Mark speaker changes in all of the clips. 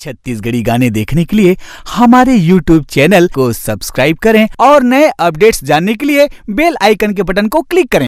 Speaker 1: छत्तीसगढ़ी गाने देखने के लिए हमारे YouTube चैनल को सब्सक्राइब करें और नए अपडेट्स जानने के लिए बेल आइकन के बटन को क्लिक करें।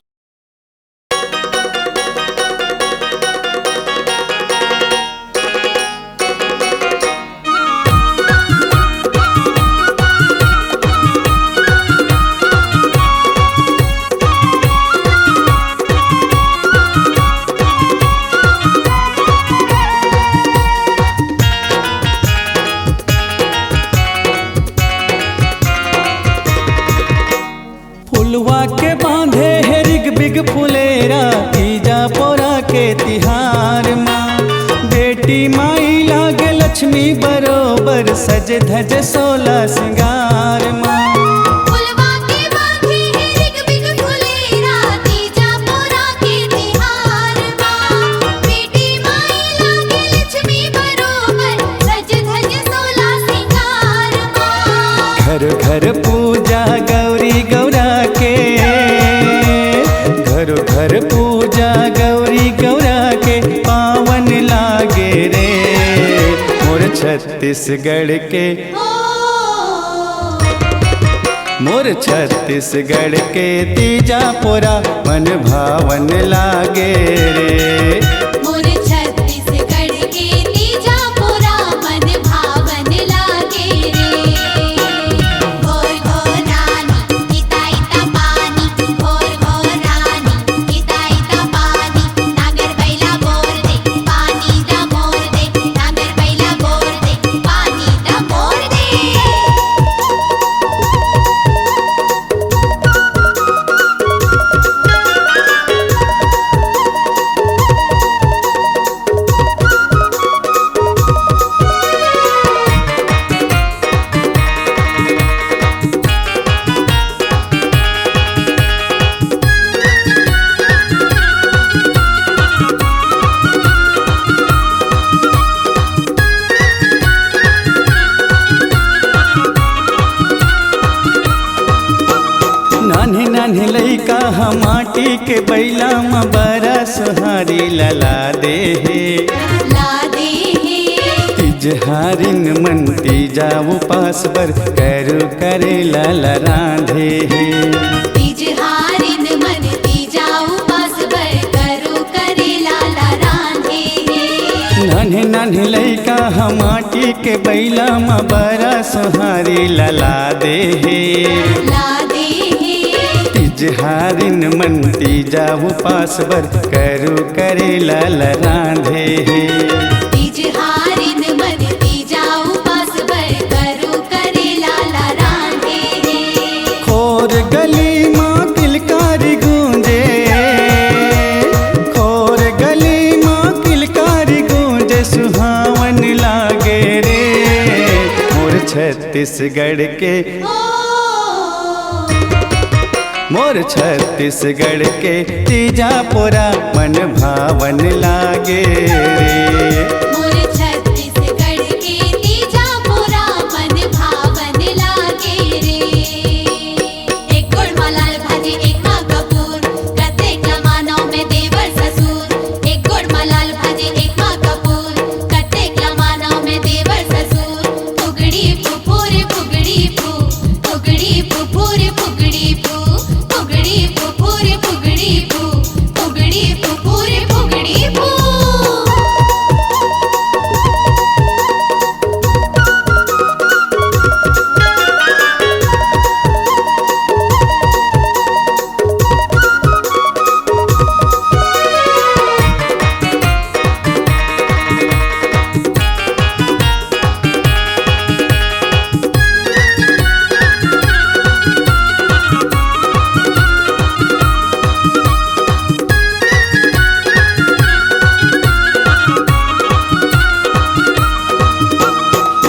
Speaker 2: फुलवा के बांधे है रिग बिग फुलेरा तीजा पोरा के तिहार माँ। बेटी माई लागे लक्ष्मी बरोबर सज धज सोला सिंगार माँ। घर घर पूजा गौरी गौरा के, घर घर पूजा गौरी गौरा के पावन लागे रे मोर छत्तीसगढ़ के, मोर छत्तीसगढ़ के तीजा पोरा मन भावन लागे रे। नान्हे नान्हे लइका हम माटी के बैला में बड़ा सुहारी लला दे हे, तिजहारिन मन तीजा उपास बर करू करे लाला राधे हे। नान्हे नान्हे लइका हम माटी के बैला में बड़ा सुहारी लला दे हे, तिजहारिन मन तीजा उपास बर करू करे लाल राधे हे।
Speaker 3: तिजहारिन मन तीजा उपास बर करू करे लाल राधे हे।
Speaker 2: खोर गली माँ किलकारी गूंजे, खोर गली माँ किलकारी गूंजे सुहावन लागे रे मोर छत्तीसगढ़ के, मोर छत्तीसगढ़ के तीजा पोरा मन भावन लागे रे।
Speaker 3: मोर छत्तीसगढ़ के तीजा पोरा मन भावन लागे रे। एक गोड़ माँ लाल भाजी एक माँ कपूर, कतेक लमानों में देवर ससुर। एक गोड़ माँ लाल भाजी एक माँ कपूर, कतेक लमानों में देवर ससुर। फुगड़ी फुफुर फुगड़ी फू, फुगड़ी फुफुर फुगड़ी फू, फुगड़ी फुफुर फुगड़ी फू, फुगड़ी फुफुर फुगड़ी फू।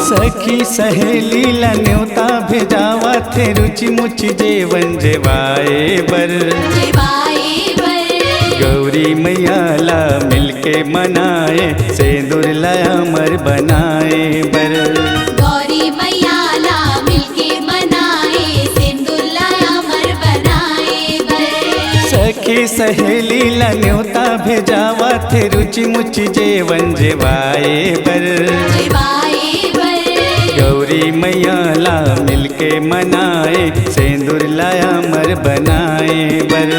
Speaker 2: सखी सहेली ला न्योता भेजावा थे रुचि मुचि जेवन जेवाए बर, गौरी मैया ला मिलके मनाए सेंदूर ला अमर बनाए बर।
Speaker 3: गौरी मैया ला मिलके मनाए सिंदूर ला अमर बनाए बर।
Speaker 2: सखी सहेली ला न्योता भेजावा थे रुचि मुचि जेवन जेवाए बर, गौरी मैया ला मिलके मनाए, सिंदूर लाया मर बनाए बर।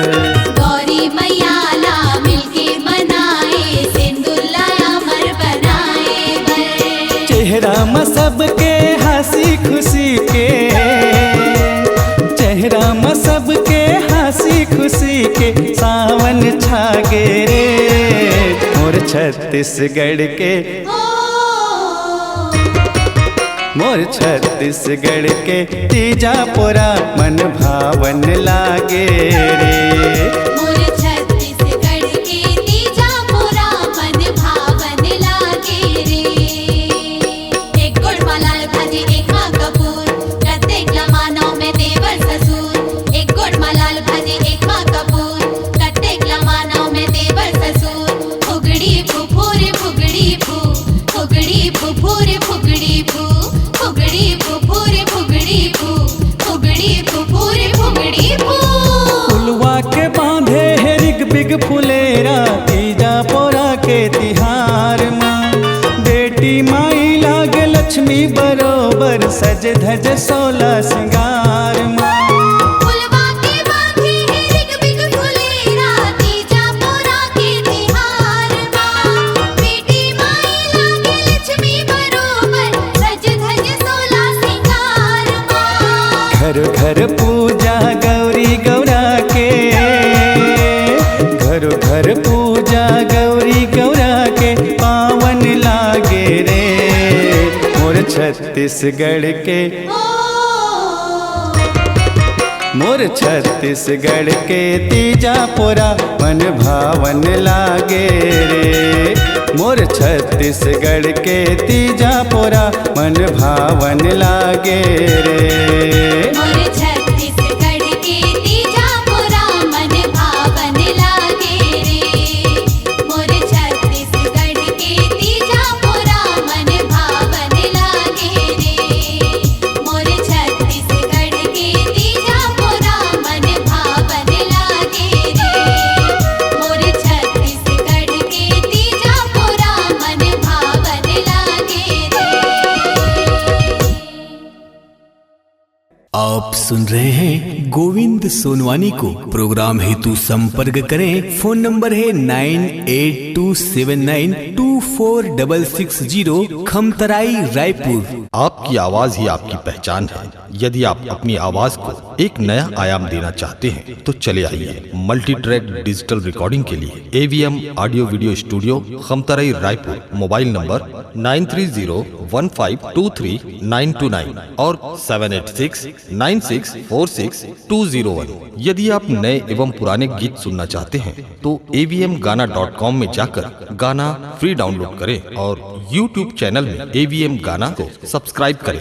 Speaker 3: गौरी मैया ला मिलके मनाए, सिंदूर लाया मर बनाए बर।
Speaker 2: चेहरा में सबके हंसी खुशी के, चेहरा में सबके हंसी खुशी के सावन छागे रे, मोर छत्तीसगढ़ के, मोर छत्तीसगढ़ के तीजापुरा मन भावन लागे रे।
Speaker 3: मोर छत्तीसगढ़ के तीजापुरा मन भावन लागे रे। एक गुड़ मलाल भाजी एक माँ कपूर, प्रत्येक लमानों में देवर ससुर। एक गुड़ मलाल भाजी एक माँ कपूर, प्रत्येक लमानों में देवर ससुर। फुगड़ी फुफुर फुगड़ी फू, फुगड़ी फुफुर फुगड़ी फू, फुगड़ी फुफुर फुगड़ी फू, फुगड़ी फुफुर फुगड़ी फू।
Speaker 2: फुलवा के बांधे है रिग बिग फुलेरा, तीजापुरा के तिहार माँ। बेटी माई लागे लक्ष्मी बरोबर, सज धज सोला सिंगार माँ।
Speaker 3: फुलवा के बांधे है रिग बिग फुलेरा, तीजापुरा के तिहार माँ। बेटी माई लागे लक्ष्मी बरोबर, सज धज सोला सिंगार माँ।
Speaker 2: घर घर पूजा गौरी गौरा के, घर घर पूजा गौरी गौरा के पावन लागे रे, मोर छत्तीसगढ़ के, मोर छत्तीसगढ़ के तीजापुरा मन भावन लागे रे। मोर छत्तीसगढ़ के तीजापुरा मन भावन लागे रे।
Speaker 3: मोर छत्तीसगढ़ के तीजापुरा मन भावन लागे रे। मोर छत्तीसगढ़ के तीजापुरा मन भावन लागे रे। मोर छत्तीसगढ़ के तीजापुरा मन भावन लागे रे। मोर छत्तीसगढ़ के तीजापुरा मन भावन लागे रे।
Speaker 1: आप सुन रहे हैं गोविंद सोनवानी को। प्रोग्राम हेतु संपर्क करें, फोन नंबर है 9827924660, खमतराई रायपुर।
Speaker 4: आपकी आवाज ही आपकी पहचान है। यदि आप अपनी आवाज को एक नया आयाम देना चाहते हैं तो चले आइए मल्टी ट्रैक डिजिटल रिकॉर्डिंग के लिए AVM audio video studio, Khamtarai Raipur. Mobile number 9301523929 और 7869646201। यदि आप नए एवं पुराने गीत सुनना चाहते हैं तो avmgana.com में जाकर गाना फ्री डाउनलोड करें और YouTube चैनल में AVM गाना को सब्सक्राइब करें।